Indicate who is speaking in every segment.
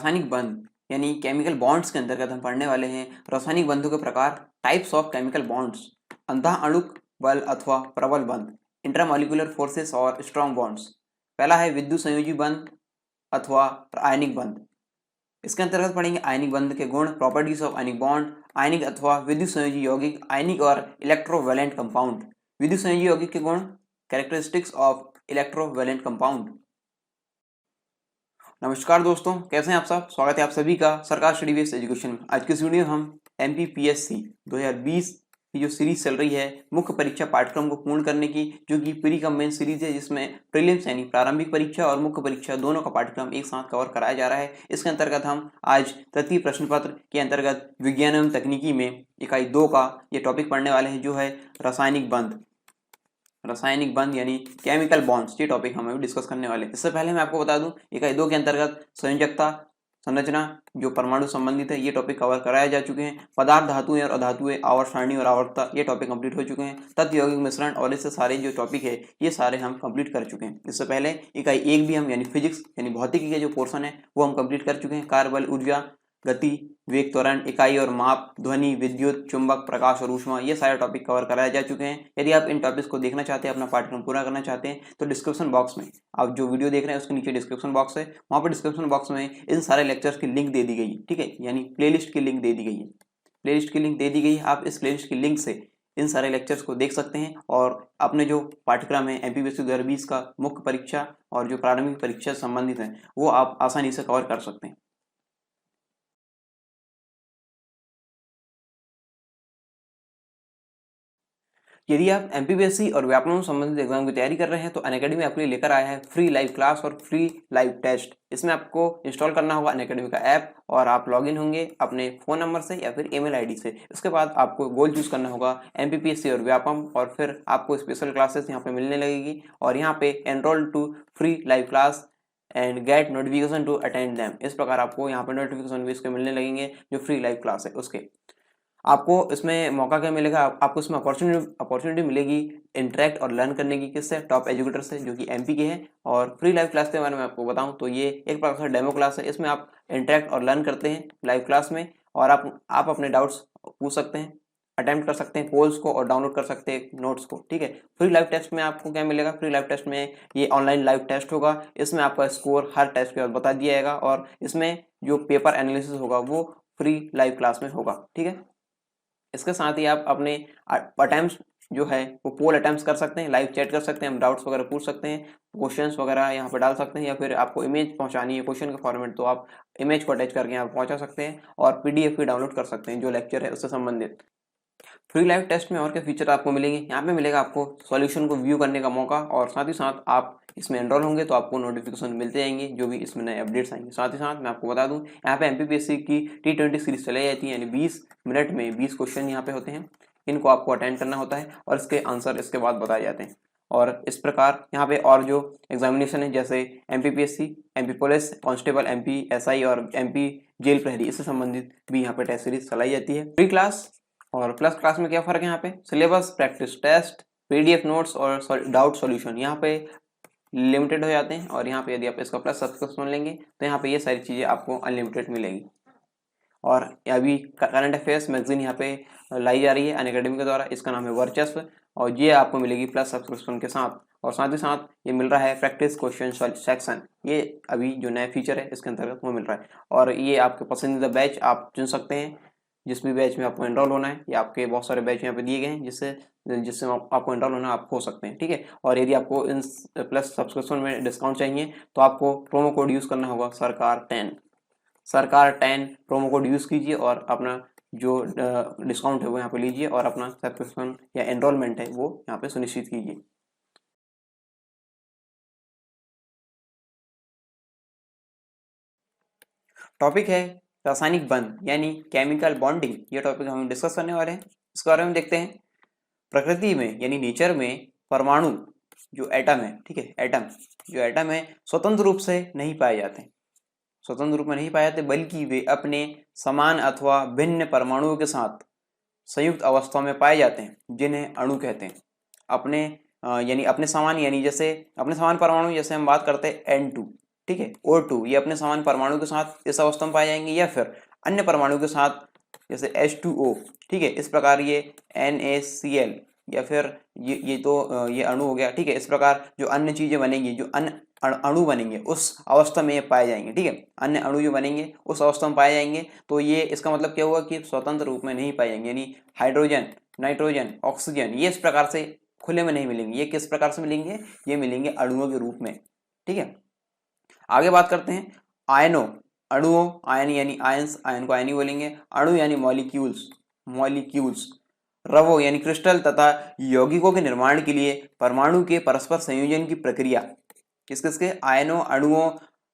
Speaker 1: रासायनिक बंध यानी केमिकल बॉन्ड्स के अंतर्गत हम पढ़ने वाले हैं रासायनिक बंधों के प्रकार, टाइप्स ऑफ केमिकल बॉन्ड्स, अंतःअणुक बल अथवा प्रबल बंध, इंट्रामॉलिक्यूलर फोर्सेस और स्ट्रॉन्ग बॉन्ड्स। पहला है विद्युत संयोजी बंध अथवा आयनिक बंध। इसके अंतर्गत पढ़ेंगे आयनिक बंध के गुण, प्रॉपर्टीज ऑफ आयनिक बॉन्ड, आयनिक अथवा विद्युत संयोजी यौगिक, आयनिक और इलेक्ट्रोवैलेंट कंपाउंड। विद्युत संयोजी यौगिक के गुण, कैरेक्टरिस्टिक्स ऑफ इलेक्ट्रोवैलेंट कंपाउंड। नमस्कार दोस्तों, कैसे हैं आप सब। स्वागत है आप सभी का सरकार स्टडी बेस्ड एजुकेशन में। आज की इस वीडियो में हम एमपीपीएससी 2020 की जो सीरीज चल रही है मुख्य परीक्षा पाठ्यक्रम को पूर्ण करने की, जो कि प्री कम मेन सीरीज है, जिसमें प्रीलिम्स यानी प्रारंभिक परीक्षा और मुख्य परीक्षा दोनों का पाठ्यक्रम एक साथ कवर कराया जा रहा है। इसके अंतर्गत हम आज तृतीय प्रश्न पत्र के अंतर्गत विज्ञान एवं तकनीकी में इकाई 2 का ये टॉपिक पढ़ने वाले हैं, जो है रासायनिक बंध। रासायनिक बंध यानी केमिकल बॉन्ड्स, ये टॉपिक हम अभी डिस्कस करने वाले हैं। इससे पहले मैं आपको बता दूं, इकाई 2 के अंतर्गत संयोजकता, संरचना, जो परमाणु संबंधित है, ये टॉपिक कवर कराए जा चुके हैं। पदार्थ, धातुएं और अधातुएं, आवर्त सारणी और आवर्तता, ये टॉपिक कंप्लीट हो चुके हैं। तत्व यौगिक मिश्रण और इससे सारे जो टॉपिक है ये सारे हम कंप्लीट कर चुके हैं। इससे पहले इकाई 1 भी हम यानी फिजिक्स यानी भौतिकी के जो पोर्शन है वो हम कंप्लीट कर चुके हैं। कार्य, बल, ऊर्जा, गति, वेग, त्वरण, इकाई और माप, ध्वनि, विद्युत, चुंबक, प्रकाश और ऊष्मा, ये सारे टॉपिक कवर कराए जा चुके हैं। यदि आप इन टॉपिक्स को देखना चाहते हैं, अपना पाठ्यक्रम पूरा करना चाहते हैं, तो डिस्क्रिप्शन बॉक्स में आप जो वीडियो देख रहे हैं उसके नीचे डिस्क्रिप्शन बॉक्स है, वहाँ पर डिस्क्रिप्शन बॉक्स में इन सारे लेक्चर्स की लिंक दे दी गई है। ठीक है, यानी प्लेलिस्ट की लिंक दे दी गई है। प्लेलिस्ट की लिंक दे दी गई है, आप इस प्लेलिस्ट की लिंक से इन सारे लेक्चर्स को देख सकते हैं और अपने जो पाठ्यक्रम है एमपीपीएससी 2020 का मुख्य परीक्षा और जो प्रारंभिक परीक्षा से संबंधित है वो आप आसानी से कवर कर सकते हैं। यदि आप एमपीपीएससी और व्यापमं संबंधित एग्जाम की तैयारी कर रहे हैं तो अनअकैडमी आपके लिए लेकर आया है फ्री लाइव क्लास और फ्री लाइव टेस्ट। इसमें आपको इंस्टॉल करना होगा अनअकैडमी का ऐप और आप लॉगिन होंगे अपने फ़ोन नंबर से या फिर ईमेल आईडी से। इसके बाद आपको गोल चूज़ करना होगा एमपीपीएससी और व्यापम, और फिर आपको स्पेशल क्लासेस यहाँ पे मिलने लगेगी और यहाँ पे enroll to free live class and get notification to attend them. इस प्रकार आपको यहाँ पे नोटिफिकेशन भी इसके मिलने लगेंगे जो फ्री लाइव क्लास है उसके। आपको इसमें मौका क्या मिलेगा, आपको इसमें अपॉर्चुनिटी मिलेगी इंटरेक्ट और लर्न करने की। किससे? टॉप एजुकेटर से, जो कि एमपी के हैं। और फ्री लाइव क्लास के बारे में आपको बताऊं तो ये एक प्रकार से डेमो क्लास है। इसमें आप इंटरेक्ट और लर्न करते हैं लाइव क्लास में और आप अपने डाउट्स पूछ सकते हैं, अटेम्प्ट कर सकते हैं पोल्स को और डाउनलोड कर सकते हैं नोट्स को। ठीक है, फ्री लाइव टेस्ट में आपको क्या मिलेगा? फ्री लाइव टेस्ट में ये ऑनलाइन लाइव टेस्ट होगा। इसमें आपका स्कोर हर टेस्ट के बाद बता दिया जाएगा और इसमें जो पेपर एनालिसिस होगा वो फ्री लाइव क्लास में होगा। ठीक है, इसके साथ ही आप अपने अटेम्प्ट्स जो है वो पोल अटेम्प्ट्स कर सकते हैं, लाइव चैट कर सकते हैं, हम डाउट्स वगैरह पूछ सकते हैं, क्वेश्चंस वगैरह यहाँ पे डाल सकते हैं, या फिर आपको इमेज पहुंचानी है क्वेश्चन के फॉर्मेट तो आप इमेज को अटैच करके यहाँ पे पहुंचा सकते हैं और पीडीएफ भी डाउनलोड कर सकते हैं जो लेक्चर है उससे संबंधित। फ्री लाइव टेस्ट में और क्या फीचर आपको मिलेंगे? यहाँ पे मिलेगा आपको सॉल्यूशन को व्यू करने का मौका और साथ ही साथ आप इसमें एनरोल होंगे तो आपको नोटिफिकेशन मिलते जाएंगे जो भी इसमें नए अपडेट्स आएंगे। साथ ही साथ मैं आपको बता दूं, यहाँ पे एमपीपीएससी की T20 सीरीज चलाई जाती है, यानी 20 मिनट में 20 क्वेश्चन यहाँ पे होते हैं। इनको आपको अटेंड करना होता है और इसके आंसर इसके बाद बताए जाते हैं। और इस प्रकार यहाँ पे और जो एग्जामिनेशन है जैसे MPPSC, MP police constable, MP SI और एमपी जेल प्रहरी, इससे संबंधित भी यहाँ पे टेस्ट सीरीज चलाई जाती है। फ्री क्लास और प्लस क्लास में क्या फर्क है? यहाँ पे syllabus, practice test, PDF notes और डाउट सॉल्यूशन यहाँ पे लिमिटेड हो जाते हैं और यहाँ पे यदि आप इसका प्लस सब्सक्रिप्शन लेंगे तो यहाँ पे ये सारी चीज़ें आपको अनलिमिटेड मिलेगी। और अभी करंट अफेयर्स मैगजीन यहाँ पे लाई जा रही है अनअकैडमी के द्वारा, इसका नाम है वर्चस्व और ये आपको मिलेगी प्लस सब्सक्रिप्शन के साथ। और साथ ही साथ ये मिल रहा है प्रैक्टिस क्वेश्चन सेक्शन, ये अभी जो नया फीचर है इसके अंतर्गत वो मिल रहा है। और ये आपके पसंदीदा बैच आप चुन सकते हैं, जिस भी बैच में आपको एनरोल होना है। ये आपके बहुत सारे बैच यहाँ पे दिए गए हैं जिससे जिससे आपको एनरोल होना आप हो सकते हैं। ठीक है, और यदि आपको इन प्लस सब्सक्रिप्शन में डिस्काउंट चाहिए तो आपको प्रोमो कोड यूज़ करना होगा सरकार10। सरकार10 प्रोमो कोड यूज़ कीजिए और अपना जो डिस्काउंट है वो यहाँ पे लीजिए और अपना सब्सक्रिप्शन या एनरोलमेंट है वो यहाँ पे सुनिश्चित कीजिए। टॉपिक है रासायनिक बंध यानी केमिकल बॉन्डिंग। ये टॉपिक हम डिस्कस करने वाले हैं, इसके बारे में देखते हैं। प्रकृति में यानी नेचर में परमाणु जो एटम है, ठीक है, एटम जो एटम है स्वतंत्र रूप से नहीं पाए जाते, स्वतंत्र रूप में नहीं पाए जाते, बल्कि वे अपने समान अथवा भिन्न परमाणुओं के साथ संयुक्त अवस्था में पाए जाते हैं, जिन्हें अणु कहते हैं। अपने यानी अपने समान, यानी जैसे अपने समान परमाणु, जैसे हम बात करते हैं N2, ठीक है। O2 ये अपने समान परमाणु के साथ इस अवस्था में पाए जाएंगे, या फिर अन्य परमाणु के साथ जैसे H2O, ठीक है। इस प्रकार ये NaCl, या फिर ये अणु हो गया, ठीक है। इस प्रकार जो अन्य चीजें बनेंगी, जो अन्य अणु बनेंगे उस अवस्था में ये पाए जाएंगे, ठीक है। अन्य अणु जो बनेंगे उस अवस्था में पाए जाएंगे, तो ये इसका मतलब क्या हुआ कि स्वतंत्र रूप में नहीं पाए जाएंगे, यानी हाइड्रोजन, नाइट्रोजन, ऑक्सीजन ये इस प्रकार से खुले में नहीं मिलेंगे। ये किस प्रकार से मिलेंगे, ये मिलेंगे अणुओं के रूप में, ठीक है। आगे बात करते हैं आयनों, अणुओं, आयन यानी आयंस, आयन को आयनी बोलेंगे, अणु यानी मॉलिक्यूल्स, मॉलिक्यूल्स, रवो यानी क्रिस्टल तथा यौगिकों के निर्माण के लिए परमाणु के परस्पर संयोजन की प्रक्रिया। किस किसके, आयनों, अणुओं,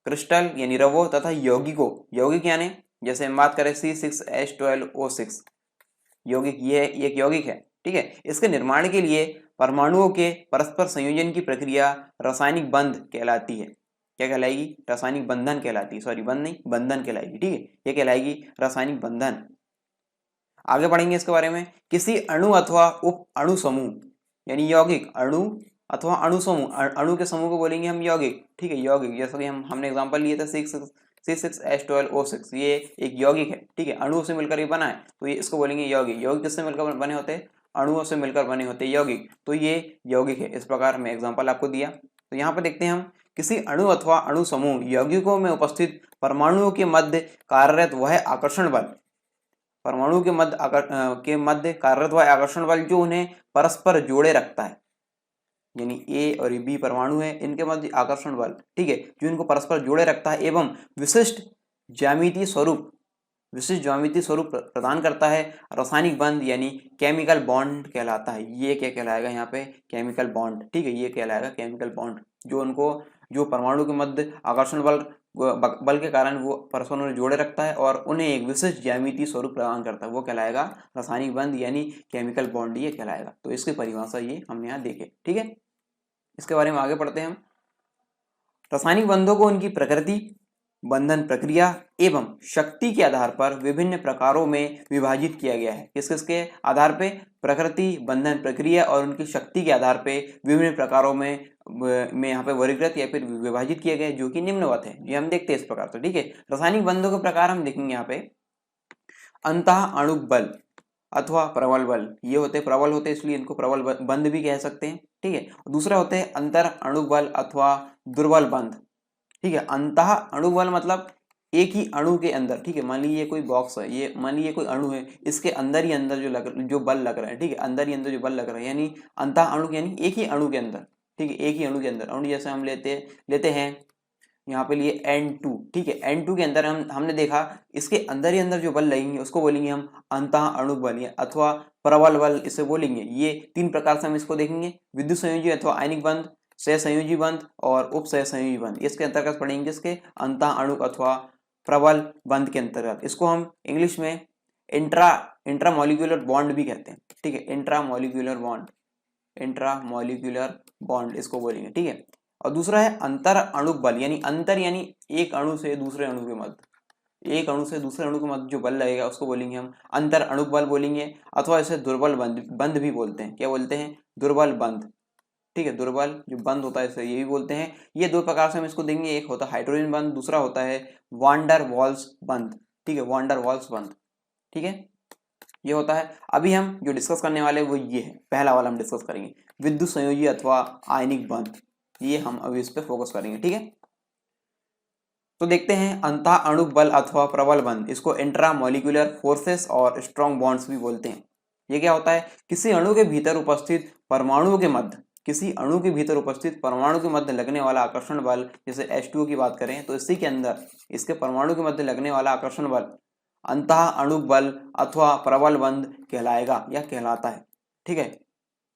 Speaker 1: क्रिस्टल यानी रवो तथा यौगिकों, यौगिक यानी जैसे हम बात करें C6H12O6 यौगिक, ये एक यौगिक है, ठीक है। इसके निर्माण के लिए परमाणुओं के परस्पर संयोजन की प्रक्रिया रासायनिक बंध कहलाती है। क्या कहलाएगी, रासायनिक बंधन कहलाती है, सॉरी बंध नहीं, बंधन कहलाएगी, ठीक है। ये कहलाएगी रासायनिक बंधन। आगे पढ़ेंगे इसके बारे में, किसी अणु अथवा उप अणु समूह यानी यौगिक, अणु अथवा अणु समूह, अणु के समूह को बोलेंगे हम यौगिक, ठीक है। यौगिक जैसा कि हमने एग्जांपल लिए थे C6H12O6, ये एक यौगिक है, ठीक है। अणुओं से मिलकर ये बना है, तो ये इसको बोलेंगे यौगिक। यौगिक किससे मिलकर बने होते हैं, अणुओं से मिलकर बने होते हैं यौगिक, तो ये यौगिक है। इस प्रकार मैं एग्जांपल आपको दिया। तो यहाँ पर देखते हैं हम, किसी अणु अथवा अणु समूह यौगिकों में उपस्थित परमाणुओं के मध्य कार्यरत वह आकर्षण बल, परमाणु के मध्य कार्यरत वह आकर्षण बल जो उन्हें परस्पर जोड़े रखता है, यानी A और B परमाणु है, इनके मध्य आकर्षण बल, ठीक है, जो इनको परस्पर जोड़े रखता है एवं विशिष्ट ज्यामितीय स्वरूप प्रदान करता है, रासायनिक बंध यानी केमिकल बॉन्ड कहलाता है। ये क्या कहलाएगा यहाँ पे, केमिकल बॉन्ड, ठीक है। ये कहलाएगा केमिकल बॉन्ड, जो परमाणु के मध्य आकर्षण बल के कारण वो परस्पर उन्हें जोड़े रखता है और उन्हें एक विशिष्ट ज्यामितीय स्वरूप प्रदान करता है, वो कहलाएगा रासायनिक बंध यानी केमिकल बॉन्ड, ये कहलाएगा। तो इसकी परिभाषा ये हमने यहाँ देखे, ठीक है। इसके बारे में आगे पढ़ते हैं हम। रासायनिक बंधों को उनकी प्रकृति, बंधन प्रक्रिया एवं शक्ति के आधार पर विभिन्न प्रकारों में विभाजित किया गया है। किस किसके आधार पे, प्रकृति, बंधन प्रक्रिया और उनकी शक्ति के आधार पे विभिन्न प्रकारों में यहाँ पे वर्गीकृत या फिर विभाजित किया गया है, जो कि निम्नवत है। ये हम देखते हैं इस प्रकार से, ठीक है। रासायनिक बंधों के प्रकार हम देखेंगे यहाँ पे, अंतः अणुक बल अथवा प्रबल बल, ये होते प्रबल होते इसलिए इनको प्रबल बंध भी कह सकते हैं, ठीक है। दूसरा होते हैं अंतर अणुक बल अथवा दुर्बल बंध, ठीक है। अंतः अणु बल मतलब एक ही अणु के अंदर, ठीक है। मान लीजिए कोई बॉक्स है, ये मान लीजिए कोई अणु है, इसके अंदर ही अंदर जो बल लग रहा है, ठीक है, अंदर ही अंदर जो बल लग रहा है, यानी अंतः अणु यानी एक ही अणु के अंदर, ठीक है, एक ही अणु के अंदर। अणु जैसे हम लेते हैं यहाँ पे लिए N2, ठीक है। N2 के अंदर हमने देखा इसके अंदर ही अंदर जो बल लगेंगे उसको बोलेंगे हम अंतः अणु बल अथवा प्रबल बल, इसे बोलेंगे। ये तीन प्रकार से हम इसको देखेंगे, विद्युत संयोजी अथवा आयनिक बंध, सहसंयोजी बंध और उप सहसंयोजी बंध, इसके अंतर्गत पढ़ेंगे इसके अंतः अणुक अथवा प्रबल बंध के अंतर्गत। इसको हम इंग्लिश में इंट्रामॉलिक्यूलर बॉन्ड भी कहते हैं, ठीक है। इंट्रामॉलिक्यूलर बॉन्ड इसको बोलेंगे, ठीक है। और दूसरा है अंतर अणुक बल, यानी अंतर यानी एक अणु से दूसरे अणु के मध्य, एक अणु से दूसरे अणु के मध्य जो बल लगेगा उसको बोलेंगे हम अंतर अणुक बल बोलेंगे, अथवा इसे दुर्बल बंध भी बोलते हैं। क्या बोलते हैं, दुर्बल बंध, ठीक है। दुर्बल जो बंध होता है इसे ये भी बोलते हैं। ये दो प्रकार से हम इसको देंगे, एक होता है हाइड्रोजन बंध, दूसरा होता है वांडर वाल्स बंध, ठीक है, वांडर वाल्स बंध, ठीक है, ये होता है। अभी हम जो डिस्कस करने वाले वो ये है, पहला वाला हम डिस्कस करेंगे, विद्युत संयोजी अथवा आयनिक बंध, ये हम अभी इस पे फोकस करेंगे, ठीक है। तो देखते हैं अंतः अणुक बल अथवा प्रबल बंध, इसको इंट्रामॉलिक्यूलर फोर्सेस और स्ट्रॉन्ग बॉन्ड्स भी बोलते हैं। ये क्या होता है, किसी अणु के भीतर उपस्थित परमाणुओं के मध्य, किसी अणु के भीतर उपस्थित परमाणु के मध्य लगने वाला आकर्षण बल, जैसे H2O की बात करें तो इसी के अंदर इसके परमाणु के मध्य लगने वाला आकर्षण बल अंतः अणुक बल अथवा प्रबल बंध कहलाएगा या कहलाता है, ठीक है।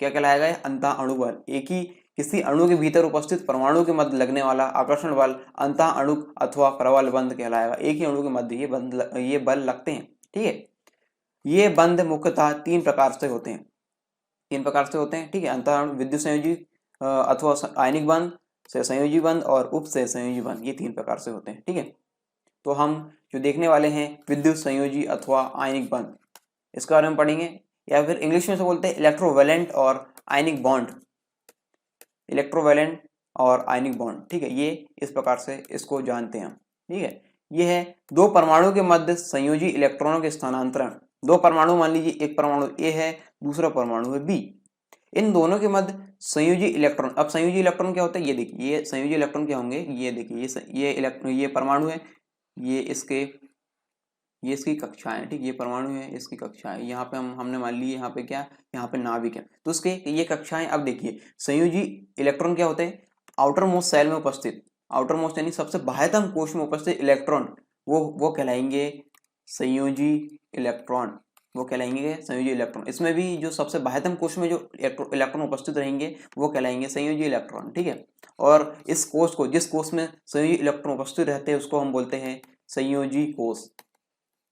Speaker 1: क्या कहलाएगा, अंतः अणुक बल, एक ही किसी अणु के भीतर उपस्थित परमाणु के मध्य लगने वाला आकर्षण बल अंतः अणुक अथवा प्रबल बंध कहलाएगा। एक ही अणु के मध्य ये बल लगते हैं, ठीक है। ये बंध मुख्यतः तीन प्रकार से होते हैं, ठीक है। अंतः अणु, विद्युत संयोजी अथवा आयनिक बंध, सहसंयोजी बंध और उप सहसंयोजी बंध, ये तीन प्रकार से होते हैं, ठीक है। तो हम जो देखने वाले हैं विद्युत संयोजी अथवा आयनिक बंध, इसके बारे में पढ़ेंगे, या फिर इंग्लिश में से बोलते हैं इलेक्ट्रोवैलेंट और आयनिक बॉन्ड, इलेक्ट्रोवैलेंट और आयनिक बॉन्ड, ठीक है। ये इस प्रकार से इसको जानते हैं हम, ठीक है। ये है दो परमाणु के मध्य संयोजी इलेक्ट्रॉनों के स्थानांतरण। दो परमाणु मान लीजिए, एक परमाणु ए है, दूसरा परमाणु है बी, इन दोनों के मध्य संयोजी इलेक्ट्रॉन। अब संयोजी इलेक्ट्रॉन क्या होता है, ये देखिए, ये संयोजी इलेक्ट्रॉन क्या होंगे, ये देखिए, ये इलेक्ट्रॉन, ये परमाणु है, ये इसकी कक्षा है, ठीक, ये परमाणु है, इसकी कक्षा है। यहाँ पे हमने मान ली यहाँ पे क्या, यहाँ पे नाभिक है, तो उसके ये कक्षाएं। अब देखिए संयोजी इलेक्ट्रॉन क्या होते हैं, आउटर मोस्ट सेल में उपस्थित, आउटर मोस्ट यानी सबसे बाह्यतम कोश में उपस्थित इलेक्ट्रॉन, वो कहलाएंगे संयोजी इलेक्ट्रॉन, वो कहलाएंगे संयोजी इलेक्ट्रॉन। इसमें भी जो सबसे बाह्यतम कोश में जो इलेक्ट्रॉन उपस्थित रहेंगे वो कहलाएंगे संयोजी इलेक्ट्रॉन, ठीक है। और इस कोश को, जिस कोश में संयोजी इलेक्ट्रॉन उपस्थित रहते हैं उसको हम बोलते हैं संयोजी कोश,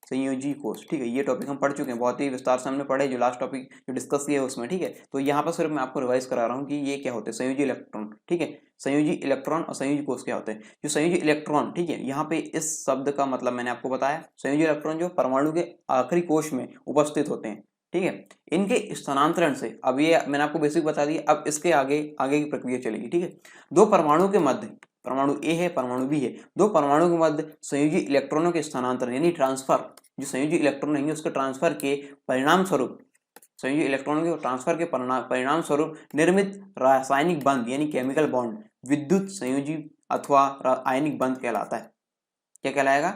Speaker 1: संयोजी कोश, ठीक है। ये टॉपिक हम पढ़ चुके हैं, बहुत ही विस्तार से हमने पढ़े, जो लास्ट टॉपिक जो डिस्कस किया है उसमें, ठीक है। तो यहाँ पर सिर्फ मैं आपको रिवाइज करा रहा हूँ कि ये क्या होते हैं संयोजी इलेक्ट्रॉन, ठीक है। संयोजी इलेक्ट्रॉन और संयोजी कोश क्या होते हैं। जो संयोजी इलेक्ट्रॉन, ठीक है, यहाँ पे इस शब्द का मतलब मैंने आपको बताया, संयोजी इलेक्ट्रॉन जो परमाणु के आखिरी कोश में उपस्थित होते हैं, ठीक है। इनके स्थानांतरण से, अब ये मैंने आपको बेसिक बता दिया, अब इसके आगे की प्रक्रिया चलेगी, ठीक है। दो परमाणु के मध्य, परमाणु ए है, परमाणु बी है, दो परमाणु के मध्य संयोजी इलेक्ट्रॉनों के स्थानांतरण यानी ट्रांसफर, जो संयोजी इलेक्ट्रॉन रहेंगे उसके ट्रांसफर के परिणाम स्वरूप, संयोजी इलेक्ट्रॉनों के ट्रांसफर के परिणाम स्वरूप निर्मित रासायनिक बंध यानी केमिकल बॉन्ड विद्युत संयोजी अथवा आयनिक बंध कहलाता है। क्या कहलाएगा,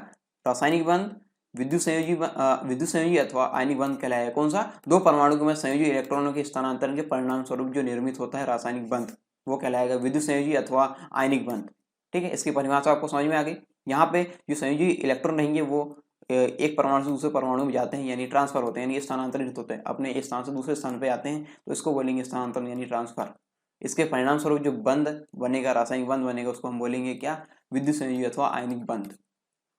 Speaker 1: रासायनिक बंध, विद्युत संयोजी अथवा आयनिक बंध कहलाएगा। कौन सा, दो परमाणु के में संयोजी इलेक्ट्रॉनों के स्थानांतरण के परिणाम स्वरूप जो निर्मित होता है रासायनिक बंध, वो कहलाएगा विद्युत संयोजी अथवा आयनिक बंध, ठीक है। इसकी परिभाषा आपको समझ में आ गई। यहाँ पे जो संयोजी इलेक्ट्रॉन रहेंगे वो एक परमाणु से दूसरे परमाणु में जाते हैं यानी ट्रांसफर होते हैं, यानी स्थानांतरित होते हैं, अपने एक स्थान से दूसरे स्थान पे आते हैं, तो इसको बोलेंगे स्थानांतरण यानी ट्रांसफर। इसके परिणाम स्वरूप जो बंध बनेगा, रासायनिक बंध बनेगा, उसको हम बोलेंगे क्या, विद्युत संयोजी अथवा आयनिक बंध।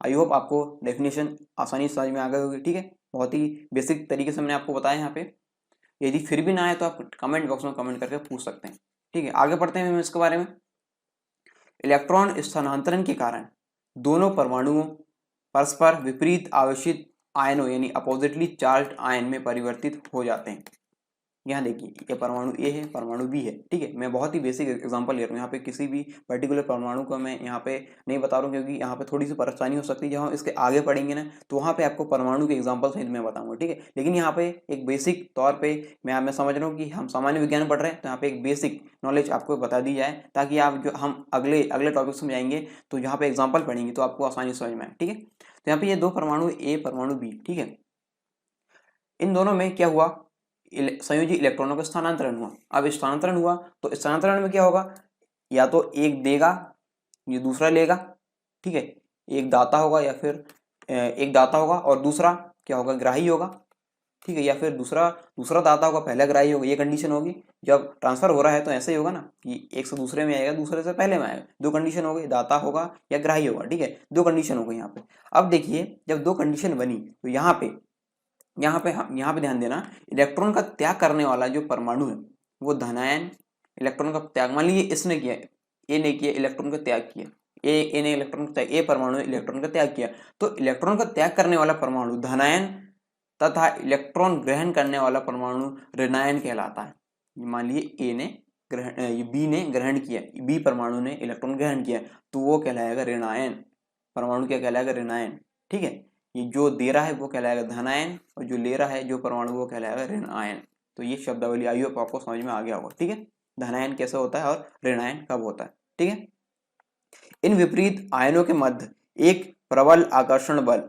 Speaker 1: आई होप आपको डेफिनेशन आसानी से समझ में आ गई होगी, ठीक है। बहुत ही बेसिक तरीके से मैंने आपको बताया यहाँ पे। यदि फिर भी ना आए तो आप कमेंट बॉक्स में कमेंट करके पूछ सकते हैं, ठीक है। आगे बढ़ते हैं हम इसके बारे में। इलेक्ट्रॉन स्थानांतरण के कारण दोनों परमाणुओं परस्पर विपरीत आवेशित आयनों यानी अपोजिटली चार्ज्ड आयन में परिवर्तित हो जाते हैं। यहाँ देखिए, ये परमाणु ए है, परमाणु बी है, ठीक है। मैं बहुत ही बेसिक एग्जांपल ले रहा हूँ, यहाँ पे किसी भी पर्टिकुलर परमाणु को मैं यहाँ पे नहीं बता रहा हूँ, क्योंकि यहाँ पे थोड़ी सी परेशानी हो सकती है। जब हम इसके आगे पढ़ेंगे ना तो वहाँ पे आपको परमाणु के एग्जाम्पल सहित मैं बताऊंगा, ठीक है। लेकिन यहाँ पे एक बेसिक तौर पर मैं समझ रहा हूँ कि हम सामान्य विज्ञान पढ़ रहे हैं, तो यहाँ पे एक बेसिक नॉलेज आपको बता दी जाए, ताकि आप जो हम अगले टॉपिक्स में जाएंगे तो यहाँ पे एग्जाम्पल पढ़ेंगे तो आपको आसानी से समझ में आए, ठीक है। तो यहाँ पे ये दो परमाणु ए, परमाणु बी, ठीक है, इन दोनों में क्या हुआ, संयोजी इलेक्ट्रॉनों का स्थानांतरण हुआ। अब स्थानांतरण हुआ तो स्थानांतरण में क्या होगा, या तो एक देगा, ये दूसरा लेगा, ठीक है, एक दाता होगा या फिर एक दाता होगा और दूसरा क्या होगा, ग्राही होगा, ठीक है, या फिर दूसरा दाता होगा, पहला ग्राही होगा। ये कंडीशन होगी। जब ट्रांसफर हो रहा है तो ऐसे ही होगा ना कि एक से दूसरे में आएगा, दूसरे से पहले में आएगा। दो कंडीशन हो गई, दाता होगा या ग्राही होगा, ठीक है, दो कंडीशन हो गई यहाँ पे। अब देखिए, जब दो कंडीशन बनी तो यहाँ पे ध्यान देना, इलेक्ट्रॉन का त्याग करने वाला जो परमाणु है वो धनायन इलेक्ट्रॉन का त्याग, मान लीजिए इसने किया, ए ने किया, इलेक्ट्रॉन का त्याग किया, ए ने इलेक्ट्रॉन का त्याग, ए परमाणु ने इलेक्ट्रॉन का त्याग किया, तो इलेक्ट्रॉन का त्याग करने वाला परमाणु धनायन तथा इलेक्ट्रॉन ग्रहण करने वाला परमाणु ऋणायन कहलाता है। मान लीजिए बी ने ग्रहण किया, बी परमाणु ने इलेक्ट्रॉन ग्रहण किया, तो वो कहलाएगा ऋणायन, परमाणु क्या कहलाएगा, ऋणायन, ठीक है। ये जो दे रहा है वो कहलाएगा धनायन और जो ले रहा है जो परमाणु वो कहलाएगा ऋण आयन। तो ये शब्दावली आई होप आपको समझ में आ गया होगा, ठीक है। धनायन कैसे होता है और ऋणायन कब होता है, ठीक है। इन विपरीत आयनों के मध्य एक प्रबल आकर्षण बल,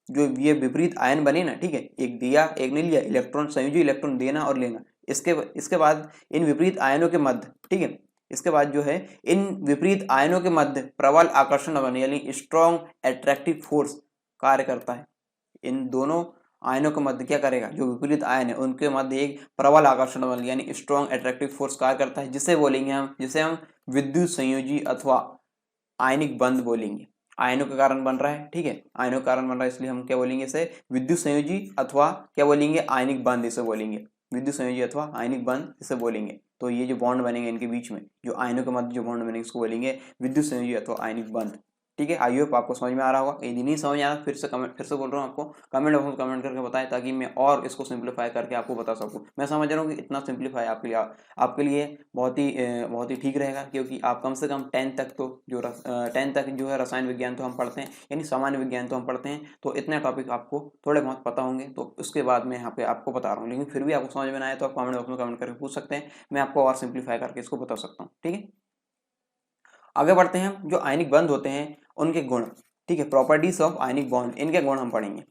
Speaker 1: जो ये विपरीत आयन बने ना, ठीक है, एक दिया एक ने लिया, इलेक्ट्रॉन, संयोजी इलेक्ट्रॉन देना और लेना। इसके बाद इन विपरीत आयनों के मध्य, ठीक है, इसके बाद जो है इन विपरीत आयनों के मध्य प्रबल आकर्षण बल यानी स्ट्रॉन्ग एट्रैक्टिव फोर्स कार्य करता है। इन दोनों आयनों के मध्य क्या करेगा, जो विपरीत आयन है उनके मध्य एक प्रबल आकर्षण बल यानी स्ट्रॉन्ग एट्रैक्टिव फोर्स कार्य करता है, जिसे हम विद्युत संयोजी अथवा आयनिक बंध बोलेंगे। आयनों के कारण बन रहा है, ठीक है, आयनों के कारण बन रहा है, इसलिए हम क्या बोलेंगे, इसे विद्युत संयोजी अथवा क्या बोलेंगे, आयनिक बंध इसे बोलेंगे, विद्युत संयोजी अथवा आयनिक बंध इसे बोलेंगे। तो ये जो बॉन्ड बनेंगे इनके बीच में, जो आयनों के मध्य जो बॉन्ड बनेंगे इसको बोलेंगे विद्युत संयोजी अथवा आयनिक बंध। ठीक है, आई होप आपको समझ में आ रहा होगा। यदि नहीं समझ आ रहा फिर से बोल रहा हूँ आपको, कमेंट बॉक्स में कमेंट करके बताएं ताकि मैं और इसको सिंप्लीफाई करके आपको बता सकूँ। मैं समझ रहा हूँ कि इतना सिंप्लीफाई आपके लिए बहुत ही ठीक रहेगा, क्योंकि आप कम से कम 10 तक तो जो 10 तक जो है रसायन विज्ञान तो हम पढ़ते हैं, यानी सामान्य विज्ञान तो हम पढ़ते हैं, तो इतने टॉपिक आपको थोड़े बहुत पता होंगे। तो उसके बाद मैं यहाँ पे आपको बता रहा हूँ, लेकिन फिर भी आपको समझ में ना आए तो आप कमेंट बॉक्स में कमेंट करके पूछ सकते हैं, मैं आपको और सिंप्लीफाई करके इसको बता सकता हूँ। ठीक है, आगे बढ़ते हैं। हम जो आयनिक बंध होते हैं उनके गुण, ठीक है, प्रॉपर्टीज ऑफ आयनिक बॉन्ड, इनके गुण हम पढ़ेंगे।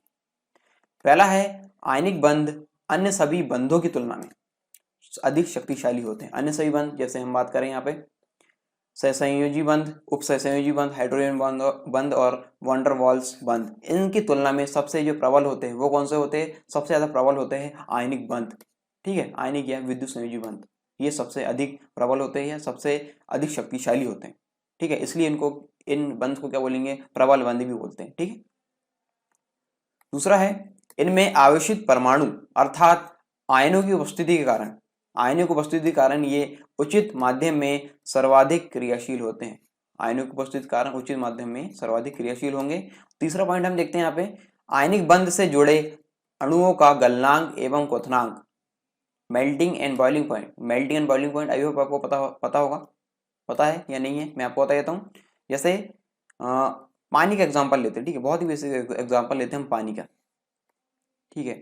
Speaker 1: पहला है आयनिक बंध अन्य सभी बंधों की तुलना में अधिक शक्तिशाली होते हैं। अन्य सभी बंध जैसे हम बात करें यहाँ पे सहसंयोजी बंध, उपसहसंयोजी बंध, हाइड्रोजन बंध और वैन डर वाल्स बंध, इनकी तुलना में सबसे जो प्रबल होते हैं वो कौन से होते हैं? सबसे ज्यादा प्रबल होते हैं आयनिक बंध। ठीक है, आयनिक या विद्युत संयोजी बंध ये सबसे अधिक प्रबल होते हैं या सबसे अधिक शक्तिशाली होते हैं। ठीक है, इसलिए इन बंध को क्या बोलेंगे? प्रबल बंध भी बोलते हैं। ठीक है, दूसरा है इनमें आवेशित परमाणु अर्थात आयनों की उपस्थिति के कारण, आयनों की उपस्थिति के कारण ये उचित माध्यम में सर्वाधिक क्रियाशील होते हैं। आयनों की उपस्थिति के कारण उचित माध्यम में सर्वाधिक क्रियाशील होंगे। तीसरा पॉइंट हम देखते हैं यहाँ पे, आयनिक बंध से जुड़े अणुओं का गलनांक एवं क्वथनांक, melting and boiling point. Melting and boiling point I hope आपको पता होगा, पता है या नहीं है, मैं आपको बता देता हूँ। जैसे पानी का एग्जाम्पल लेते हैं, ठीक है, बहुत ही बेसिक एग्जाम्पल लेते हैं हम पानी का। ठीक है,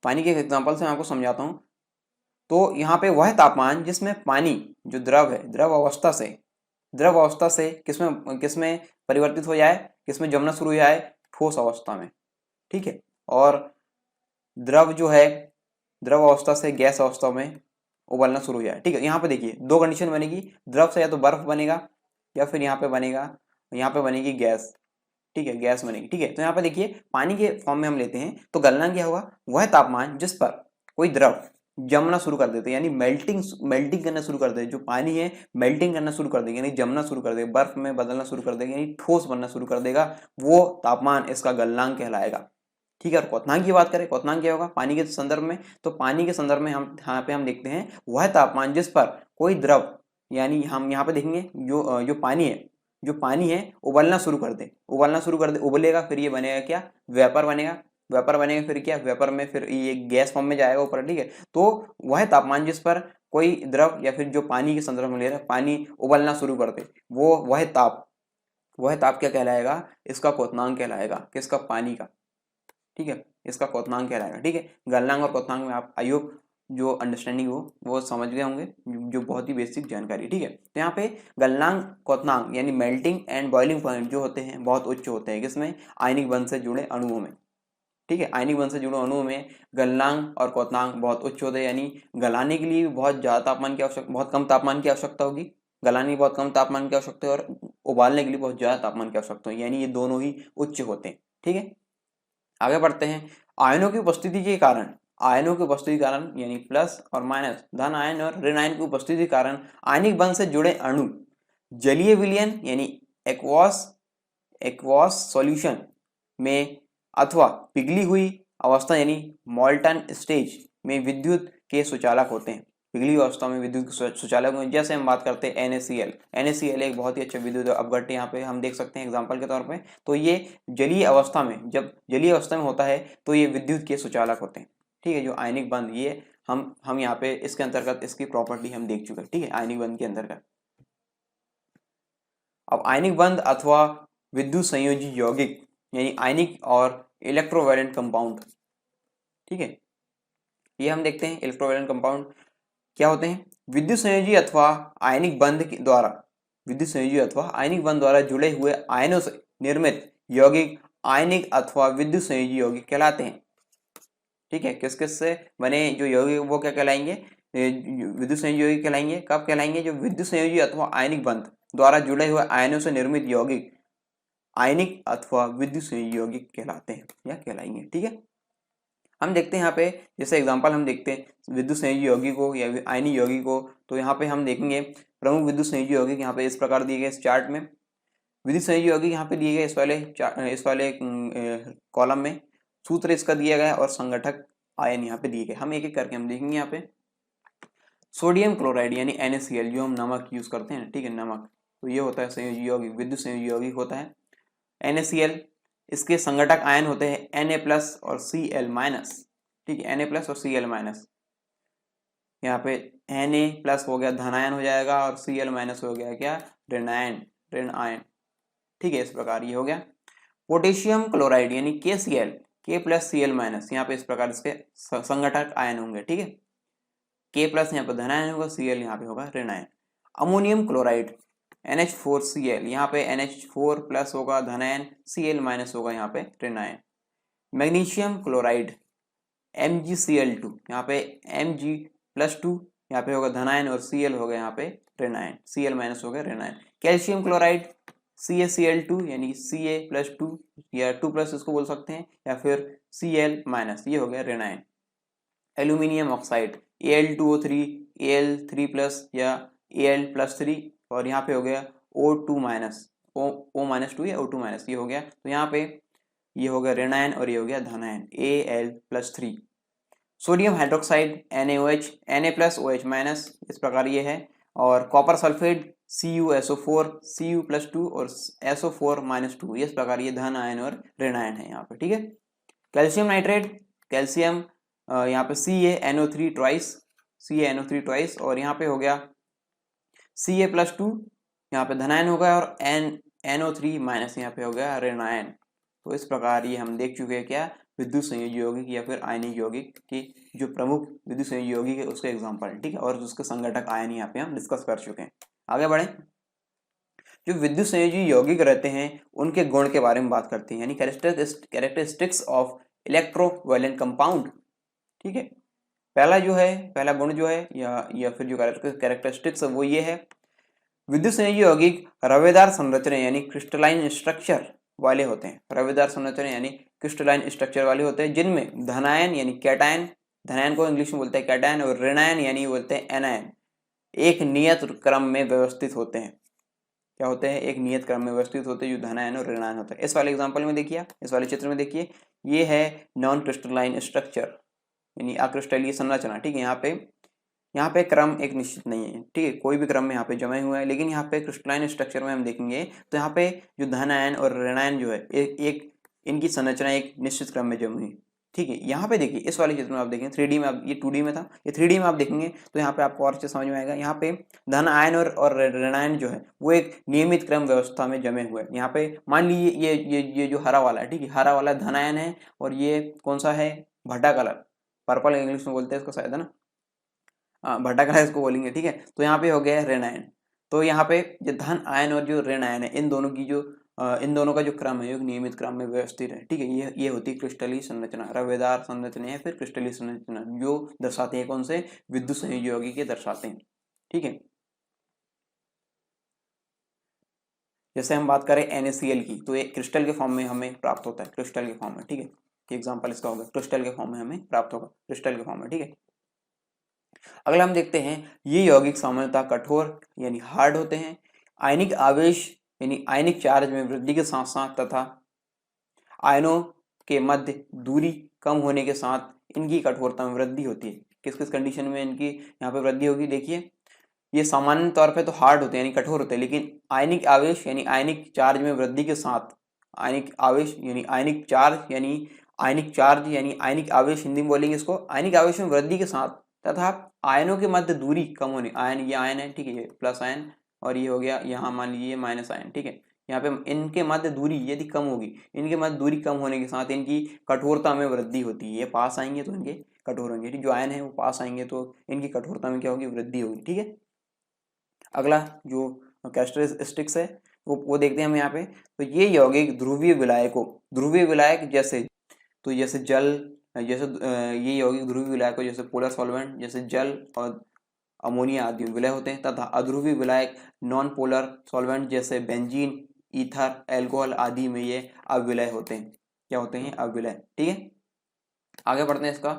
Speaker 1: पानी के एग्जाम्पल से मैं आपको समझाता हूँ। तो यहाँ पे वह तापमान जिसमें पानी जो द्रव है, द्रव अवस्था से किसमें परिवर्तित हो जाए, किसमें जमना शुरू हो जाए? ठोस अवस्था में। ठीक है, और द्रव जो है द्रव अवस्था से गैस अवस्था में उबलना शुरू हो जाए। ठीक है, यहाँ पे देखिए दो कंडीशन बनेगी, द्रव से या तो बर्फ बनेगा या फिर यहाँ पे बनेगी गैस। ठीक है, गैस बनेगी। ठीक है, तो यहाँ पे देखिए पानी के फॉर्म में हम लेते हैं तो गलनांक क्या होगा? वह तापमान जिस पर कोई द्रव जमना शुरू कर देते, यानी मेल्टिंग करना शुरू कर दे, जो पानी है मेल्टिंग करना शुरू कर देगा, यानी जमना शुरू कर देगा, बर्फ में बदलना शुरू कर देगा, यानी ठोस बनना शुरू कर देगा, वो तापमान इसका गलनांक कहलाएगा। ठीक है, और क्वथनांक की बात करें, क्वथनांक क्या होगा पानी के संदर्भ में? तो पानी के संदर्भ में हम यहाँ पे हम देखते हैं वह तापमान जिस पर कोई द्रव, यानी हम यहाँ पे देखेंगे जो पानी है उबलना शुरू कर दे, उबलेगा, फिर ये बनेगा क्या? वेपर बनेगा, फिर क्या? वेपर में फिर ये गैस फॉर्म में जाएगा ऊपर। ठीक है, तो वह तापमान जिस पर कोई द्रव या फिर जो पानी के संदर्भ में ले रहा है, पानी उबलना शुरू कर दे, वह ताप क्या कहलाएगा? इसका क्वथनांक कहलाएगा। किसका? पानी का। ठीक है, इसका क्वथनांक कहलाएगा। ठीक है, गलनांक और क्वथनांक में आप आयोग जो अंडरस्टैंडिंग हो वो समझ गए होंगे, जो बहुत ही बेसिक जानकारी। ठीक है, तो यहाँ पे गलनांक क्वथनांक यानी मेल्टिंग एंड बॉइलिंग पॉइंट जो होते हैं बहुत उच्च होते हैं। किसमें? आयनिक बंध से जुड़े अणुओं में। ठीक है, आयनिक बंध से जुड़े अणुओं में गलनांक और क्वथनांक बहुत उच्च होते हैं, यानी गलाने के लिए बहुत बहुत कम तापमान की आवश्यकता होगी, गलाने की बहुत कम तापमान की आवश्यकता है, और उबालने के लिए बहुत ज्यादा तापमान की आवश्यकता है, यानी ये दोनों ही उच्च होते हैं। ठीक है, आगे बढ़ते हैं। आयनों की उपस्थिति के कारण यानी प्लस और माइनस, धन आयन और ऋण आयन की उपस्थिति के कारण आयनिक बंध से जुड़े अणु जलीय विलयन यानी एक्वास सॉल्यूशन में अथवा पिघली हुई अवस्था यानी मॉल्टन स्टेज में विद्युत के सुचालक होते हैं। पिघली अवस्था में विद्युत सुचालक में जैसे हम बात करते हैं NaCl एक बहुत ही अच्छा विद्युत अपघट्य यहाँ पे हम देख सकते हैं एग्जांपल के तौर पे। तो ये जब जलीय अवस्था में होता है तो ये विद्युत के सुचालक होते हैं। ठीक है, जो आयनिक बंध ये हम यहाँ पे इसके अंतर्गत इसकी प्रॉपर्टी हम देख चुके हैं। ठीक है, आयनिक बंध के अंतर्गत। अब आयनिक बंध अथवा विद्युत संयोजी यौगिक यानी आयनिक और इलेक्ट्रोवैलेंट कंपाउंड। ठीक है, ये हम देखते हैं इलेक्ट्रोवैलेंट कंपाउंड क्या होते हैं? विद्युत संयोजी अथवा आयनिक बंध द्वारा जुड़े हुए आयनों से निर्मित यौगिक आयनिक अथवा विद्युत संयोजी यौगिक कहलाते हैं। ठीक है, किस किस से बने जो यौगिक वो क्या कहलाएंगे? विद्युत संयोजी यौगिक कहलाएंगे। कब कहलाएंगे? जो विद्युत संयोजी अथवा आयनिक बंध द्वारा जुड़े हुए आयनों से निर्मित यौगिक आयनिक अथवा विद्युत संयोजी यौगिक कहलाते हैं या कहलाएंगे। ठीक है, हम देखते हैं यहाँ पे जैसे एग्जांपल हम देखते हैं विद्युत संयोजी यौगिक को या आयनिक यौगिक को। तो यहाँ पे हम देखेंगे प्रमुख विद्युत संयोजी यौगिक यहाँ पे इस प्रकार दिए गए इस चार्ट में। विद्युत संयोजी यौगिक यहाँ पे दिए गए इस वाले कॉलम में सूत्र इसका दिया गया है और संगठक आयन यहाँ पे दिए गए। हम एक एक करके हम देखेंगे। यहाँ पे सोडियम क्लोराइड यानी NaCl जो हम नमक यूज करते हैं। ठीक है, नमक तो ये होता है संयोजी यौगिक, विद्युत संयोजी यौगिक होता है। NaCl, इसके संघटक आयन होते हैं Na+ और Cl-। ठीक है, Na+ और Cl-। यहाँ पे Na+ हो गया धनायन हो जाएगा और Cl- हो गया क्या, ऋणायन, ऋण आयन। ठीक है, इस प्रकार ये हो गया। पोटेशियम क्लोराइड यानी KCl, K+Cl-, यहाँ पे इस प्रकार इसके संघटक आयन होंगे। ठीक है, K+ यहाँ पे धनायन होगा, Cl यहाँ पे होगा ऋणायन। अमोनियम क्लोराइड NH4Cl, यहाँ पे NH4+ होगा धनायन, Cl- होगा यहाँ पे ऋणायन। मैग्नीशियम क्लोराइड MgCl2, यहाँ पे Mg+2 यहाँ पे होगा धनायन और Cl होगा यहाँ पे ऋणायन, Cl- होगा ऋणायन। कैल्शियम क्लोराइड CaCl2 यानी Ca+2 या 2+ इसको बोल सकते हैं, या फिर Cl-, ये हो गया ऋणायन। एल्यूमिनियम ऑक्साइड Al2O3, Al3+ या Al+3 और यहाँ पे हो गया O2-, O-2 या O2-, ये हो गया। तो यहाँ पे ये हो गया ऋणायन और ये हो गया धनायन Al+3। Sodium hydroxide NaOH, Na+OH-, इस प्रकार ये है। और कॉपर सल्फेट CuSO4, Cu+2 और SO4-2, इस प्रकार ये धन आयन और ऋणायन है यहाँ पे। ठीक है, कैल्शियम नाइट्रेट, कैल्शियम यहाँ पे CaNO3 ट्वाइस और यहाँ पे हो गया Ca+2, यहाँ पे धनायन होगा और NO3- यहाँ पे हो गया ऋणायन। तो इस प्रकार ये हम देख चुके हैं क्या, विद्युत संयोजी यौगिक या फिर आयनिक यौगिक की जो प्रमुख विद्युत संयोजी यौगिक है उसके एग्जाम्पल। ठीक है, और उसके संघटक आयन यहाँ पे हम डिस्कस कर चुके हैं। आगे बढ़े, जो विद्युत संयोजी यौगिक रहते हैं उनके गुण के बारे में बात करते हैं, यानी कैरेक्टरिस्टिक्स ऑफ इलेक्ट्रोवैलेंट कंपाउंड। ठीक है, पहला गुण जो है या फिर जो कैरेक्टरिस्टिक्स है वो ये है, विद्युत संयोजी यौगिक रवेदार संरचना यानी क्रिस्टलाइन स्ट्रक्चर वाले होते हैं। रवेदार संरचना यानी क्रिस्टलाइन स्ट्रक्चर वाले होते हैं, जिनमें धनायन यानी कैटायन, धनायन को इंग्लिश में बोलते हैं कैटायन, और ऋणायन यानी बोलते हैं एनायन, एक नियत क्रम में व्यवस्थित होते हैं। क्या होते हैं, एक नियत क्रम में व्यवस्थित होते हैं, जो धनायन और ऋणायन होता है। इस वाले एग्जांपल में देखिए, इस वाले चित्र में देखिए, ये है नॉन क्रिस्टलाइन स्ट्रक्चर यानी अक्रिस्टलीय संरचना। ठीक है, यहाँ पे क्रम एक निश्चित नहीं है। ठीक है, कोई भी क्रम में यहाँ पे जमे हुए हैं, लेकिन यहाँ पे क्रिस्टलाइन स्ट्रक्चर में हम देखेंगे तो यहाँ पे जो धनायन और ऋणायन जो है एक इनकी संरचना एक निश्चित क्रम में जमी हुई। ठीक है, यहाँ पे देखिए इस वाले चित्र में आप देखें 3D में, आप ये 2D में था, ये 3D में आप देखेंगे तो यहाँ पे आपको और अच्छे समझ में आएगा। यहाँ पे धन आयन और ऋणायन जो है वो एक नियमित क्रम व्यवस्था में जमे हुए हैं। यहाँ पे मान लीजिए ये जो हरा वाला है, ठीक है, हरा वाला धनायन है और ये कौन सा है, भट्टा कलर, पर्पल इंग्लिश में बोलते हैं इसको शायद, है ना, भट्टा कलर इसको बोलेंगे। ठीक है, तो यहाँ पे हो गया ऋणायन। तो यहाँ पे जो धन आयन और जो ऋण आयन है, इन दोनों का जो क्रम है एक नियमित क्रम में व्यवस्थित है। ठीक है, ये होती है क्रिस्टलीय संरचना, रवेदार संरचना या फिर क्रिस्टलीय संरचना, जो दर्शाते हैं कौन से, विद्युत संयोजी यौगिक के दर्शाते हैं। ठीक है, जैसे हम बात करें NaCl की, तो ये क्रिस्टल के फॉर्म में हमें प्राप्त होता है, क्रिस्टल के फॉर्म में। ठीक है, एग्जाम्पल इसका होगा, क्रिस्टल के फॉर्म में हमें प्राप्त होगा, क्रिस्टल के फॉर्म में। ठीक है, अगला हम देखते हैं, ये यौगिक सामान्यतः कठोर यानी हार्ड होते हैं, आयनिक आवेश यानी आयनिक चार्ज में वृद्धि के साथ साथ तथा आयनों के मध्य दूरी कम होने के साथ इनकी कठोरता में वृद्धि होती है। किस किस कंडीशन में इनकी यहाँ पे वृद्धि होगी, देखिए, ये सामान्य तौर पे तो हार्ड होते हैं यानी कठोर होते हैं, लेकिन आयनिक आवेश यानी आयनिक चार्ज में वृद्धि के साथ, आयनिक आवेश यानी आयनिक चार्ज यानी आयनिक आवेश, हिंदी में बोलेंगे इसको, आयनिक आवेश में वृद्धि के साथ तथा आयनों के मध्य दूरी कम होने, आयन ये आयन है, ठीक है, ये प्लस आयन और ये हो गया यहाँ मान लीजिए माइनस आयन। ठीक है, यहाँ पे इनके मध्य दूरी यदि कम होगी, इनके मध्य दूरी कम होने के साथ इनकी कठोरता में वृद्धि होती है। ये पास आएंगे तो इनके कठोर होंगे, जो आयन है वो पास आएंगे तो इनकी कठोरता में क्या होगी, वृद्धि होगी। ठीक है, अगला जो कैरेक्टरिस्टिक्स है वो देखते हैं हम यहाँ पे। तो ये यौगिक ध्रुवीय विलायक जैसे, तो जैसे जल, जैसे ये यौगिक ध्रुवीय विलायक को जैसे पोलर सॉल्वेंट जैसे जल और अमोनिया आदि विलय होते हैं, तथा अध्रुवीय विलायक नॉन पोलर सॉल्वेंट जैसे बेंजीन, ईथर, एल्कोहल आदि में ये अविलय होते हैं। क्या होते हैं, अविलय। ठीक है, आगे बढ़ते हैं। इसका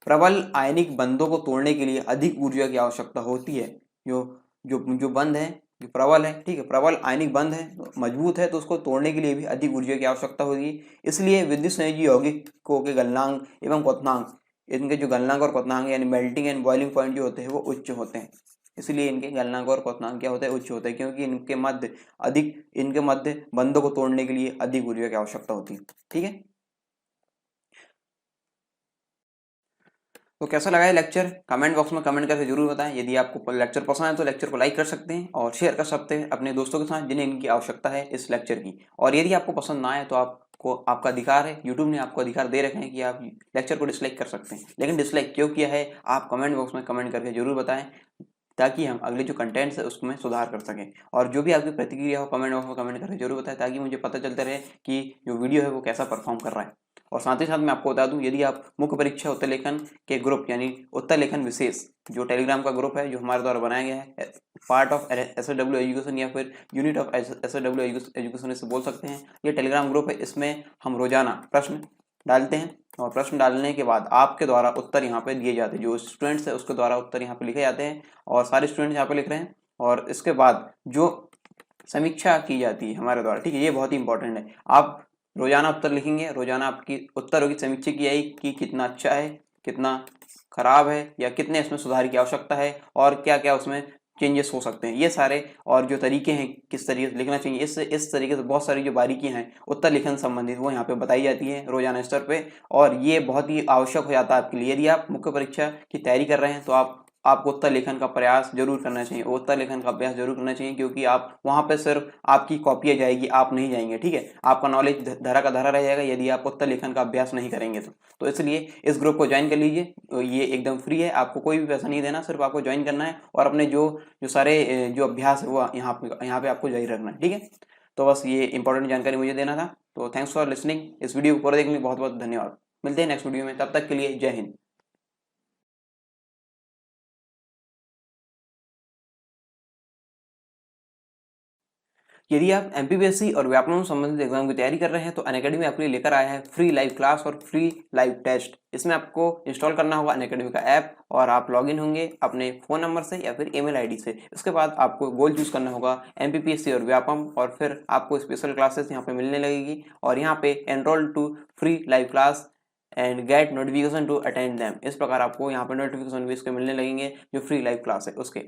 Speaker 1: प्रबल आयनिक बंधों को तोड़ने के लिए अधिक ऊर्जा की आवश्यकता होती है। जो जो जो बंध है, जो प्रबल है, ठीक है, प्रबल आयनिक बंध है, मजबूत है, तो उसको तोड़ने के लिए भी अधिक ऊर्जा की आवश्यकता होगी। इसलिए विद्युत संयोजी यौगिकों के गलनांक एवं क्वथनांक, इनके जो गलनांक और क्वथनांक यानी मेल्टिंग एंड बॉइलिंग पॉइंट जो होते हैं वो उच्च होते हैं। इसलिए इनके गलनांक और क्वथनांक क्या होता है, उच्च होता है, क्योंकि इनके मध्य बंधों को तोड़ने के लिए अधिक ऊर्जा की आवश्यकता होती है। ठीक है, तो कैसा लगा ये लेक्चर कमेंट बॉक्स में कमेंट करके जरूर बताएं। यदि आपको लेक्चर पसंद है तो लेक्चर को लाइक कर सकते हैं और शेयर कर सकते हैं अपने दोस्तों के साथ जिन्हें इनकी आवश्यकता है इस लेक्चर की। और यदि आपको पसंद ना आए तो आपको आपका अधिकार है, यूट्यूब ने आपको अधिकार दे रखे हैं कि आप लेक्चर को डिसलाइक कर सकते हैं, लेकिन डिसलाइक क्यों किया है आप कमेंट बॉक्स में कमेंट करके जरूर बताएं, ताकि हम अगले जो कंटेंट्स है उसमें सुधार कर सकें। और जो भी आपकी प्रतिक्रिया हो कमेंट बॉक्स में कमेंट करके जरूर बताएं, ताकि मुझे पता चलता रहे कि जो वीडियो है वो कैसा परफॉर्म कर रहा है। और साथ ही साथ मैं आपको बता दूं, यदि आप मुख्य परीक्षा उत्तर लेखन के ग्रुप यानी उत्तर लेखन विशेष जो टेलीग्राम का ग्रुप है जो हमारे द्वारा बनाया गया है, पार्ट ऑफ SSW एजुकेशन या फिर यूनिट ऑफ SSW एजुकेशन इसे बोल सकते हैं, ये टेलीग्राम ग्रुप है। इसमें हम रोजाना प्रश्न डालते हैं और प्रश्न डालने के बाद आपके द्वारा उत्तर यहाँ पे दिए जाते हैं, जो स्टूडेंट्स है उसके द्वारा उत्तर यहाँ पे लिखे जाते हैं और सारे स्टूडेंट्स यहाँ पे लिख रहे हैं। और इसके बाद जो समीक्षा की जाती है हमारे द्वारा, ठीक है, ये बहुत ही इंपॉर्टेंट है। आप रोजाना उत्तर लिखेंगे, रोजाना आपकी उत्तरों की समीक्षा की जाएगी कि कितना अच्छा है, कितना खराब है, या कितने इसमें सुधार की आवश्यकता है और क्या क्या उसमें चेंजेस हो सकते हैं, ये सारे और जो तरीके हैं किस तरीके से लिखना चाहिए, इस तरीके से बहुत सारी जो बारीकियां हैं उत्तर लेखन संबंधित वो यहाँ पे बताई जाती है रोजाना स्तर पे। और ये बहुत ही आवश्यक हो जाता है आपके लिए। यदि आप मुख्य परीक्षा की तैयारी कर रहे हैं तो आपको उत्तर लेखन का प्रयास जरूर करना चाहिए, उत्तर लेखन का अभ्यास जरूर करना चाहिए, क्योंकि आप वहां पे सिर्फ आपकी कॉपियां जाएगी, आप नहीं जाएंगे। ठीक है, आपका नॉलेज धरा का धरा रह जाएगा यदि आप उत्तर लेखन का अभ्यास नहीं करेंगे तो इसलिए इस ग्रुप को ज्वाइन कर लीजिए। तो ये एकदम फ्री है, आपको कोई भी पैसा नहीं देना, सिर्फ आपको ज्वाइन करना है और अपने जो जो सारे जो अभ्यास है वो यहाँ पे आपको जारी रखना है। ठीक है, तो बस ये इंपॉर्टेंट जानकारी मुझे देना था। तो थैंक्स फॉर लिसनिंग, इस वीडियो को पूरा देखने के लिए बहुत बहुत धन्यवाद। मिलते हैं नेक्स्ट वीडियो में, तब तक के लिए जय हिंद। यदि आप एमपीपीएससी और व्यापमं संबंधित एग्जाम की तैयारी कर रहे हैं तो अनअकैडमी आपके लिए लेकर आया है फ्री लाइव क्लास और फ्री लाइव टेस्ट। इसमें आपको इंस्टॉल करना होगा अनअकैडमी का ऐप और आप लॉगिन होंगे अपने फोन नंबर से या फिर ईमेल आईडी से। इसके बाद आपको गोल चूज करना होगा एमपीपीएससी और व्यापम, और फिर आपको स्पेशल क्लासेस यहाँ पे मिलने लगेगी और यहाँ पे enroll to free live class and get notification to attend them. इस प्रकार आपको यहाँ पे नोटिफिकेशन भी इसके मिलने लगेंगे जो फ्री लाइव क्लास है उसके।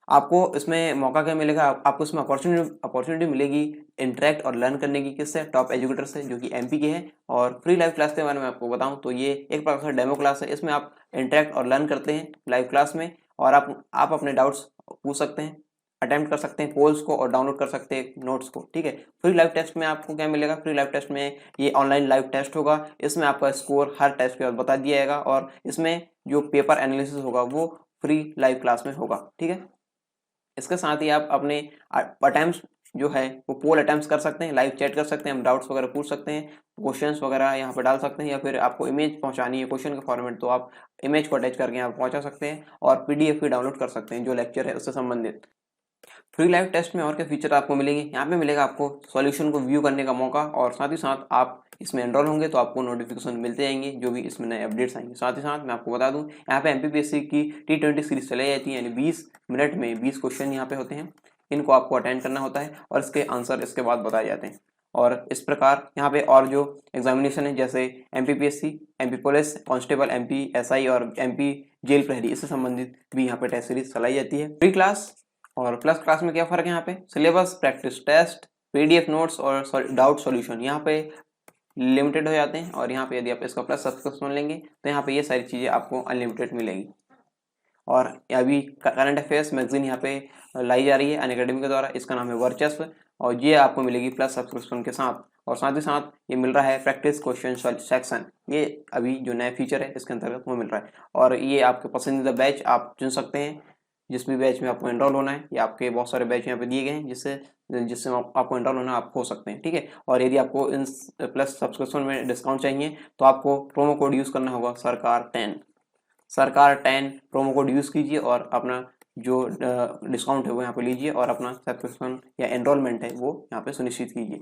Speaker 1: आपको इसमें मौका क्या मिलेगा, आपको इसमें अपॉर्चुनिटी मिलेगी इंटरेक्ट और लर्न करने की, किससे, टॉप एजुकेटर से जो कि एमपी के हैं। और फ्री लाइव क्लास के बारे में आपको बताऊं तो ये एक प्रकार से डेमो क्लास है, इसमें आप इंटरेक्ट और लर्न करते हैं लाइव क्लास में और आप अपने डाउट्स पूछ सकते हैं, अटेम्प्ट कर सकते हैं पोल्स को और डाउनलोड कर सकते हैं नोट्स को। ठीक है, फ्री लाइव टेस्ट में आपको क्या मिलेगा, फ्री लाइव टेस्ट में ये ऑनलाइन लाइव टेस्ट होगा, इसमें आपका स्कोर हर टेस्ट के बाद बता दिया जाएगा और इसमें जो पेपर एनालिसिस होगा वो फ्री लाइव क्लास में होगा। ठीक है, इसके साथ ही आप अपने अटेम्प्ट्स जो है वो पोल अटेम्प्ट्स कर सकते हैं, लाइव चैट कर सकते हैं, हम डाउट्स वगैरह पूछ सकते हैं, क्वेश्चंस वगैरह यहाँ पे डाल सकते हैं, या फिर आपको इमेज पहुंचानी है क्वेश्चन के फॉर्मेट तो आप इमेज को अटैच करके यहाँ पहुंचा सकते हैं और पीडीएफ भी डाउनलोड कर सकते हैं जो लेक्चर है उससे संबंधित। फ्री लाइव टेस्ट में और क्या फीचर आपको मिलेंगे, यहाँ पे मिलेगा आपको सॉल्यूशन को व्यू करने का मौका और साथ ही साथ आप इसमें एनरोल होंगे तो आपको नोटिफिकेशन मिलते जाएंगे जो भी इसमें नए अपडेट्स आएंगे। साथ ही साथ मैं आपको बता दूं यहाँ पे एमपीपीएससी की T20 सीरीज चलाई जाती है, यानी 20 मिनट में 20 क्वेश्चन यहाँ पे होते हैं, इनको आपको अटेंड करना होता है और इसके आंसर इसके बाद बताए जाते हैं। और इस प्रकार यहाँ पे और जो एग्जामिनेशन है जैसे MPPSC, MP police constable, MP SI और एमपी जेल प्रहरी, इससे संबंधित भी यहाँ पे टेस्ट सीरीज चलाई जाती है। फ्री क्लास और प्लस क्लास में क्या फर्क है, यहाँ पे syllabus, practice test, PDF notes और डाउट सॉल्यूशन यहाँ पे लिमिटेड हो जाते हैं और यहाँ पे यदि आप इसका प्लस सब्सक्रिप्शन लेंगे तो यहाँ पे ये सारी चीज़ें आपको अनलिमिटेड मिलेगी। और अभी करंट अफेयर्स मैगजीन यहाँ पे लाई जा रही है अनअकैडमी के द्वारा, इसका नाम है वर्चस्व और ये आपको मिलेगी प्लस सब्सक्रिप्शन के साथ। और साथ ही साथ ये मिल रहा है प्रैक्टिस क्वेश्चन सेक्शन, ये अभी जो नया फीचर है इसके अंतर्गत वो मिल रहा है। और ये आपके पसंदीदा बैच आप चुन सकते हैं, जिस भी बैच में आपको एनरोल होना है, या आपके बहुत सारे बैच यहाँ पे दिए गए हैं जिससे आपको एनरोल होना आप हो सकते हैं। ठीक है, और यदि आपको इन प्लस सब्सक्रिप्शन में डिस्काउंट चाहिए तो आपको प्रोमो कोड यूज़ करना होगा सरकार10 प्रोमो कोड यूज़ कीजिए और अपना जो डिस्काउंट है वो यहाँ पे लीजिए और अपना सब्सक्रिप्शन या एनरोलमेंट है वो यहाँ पे सुनिश्चित कीजिए।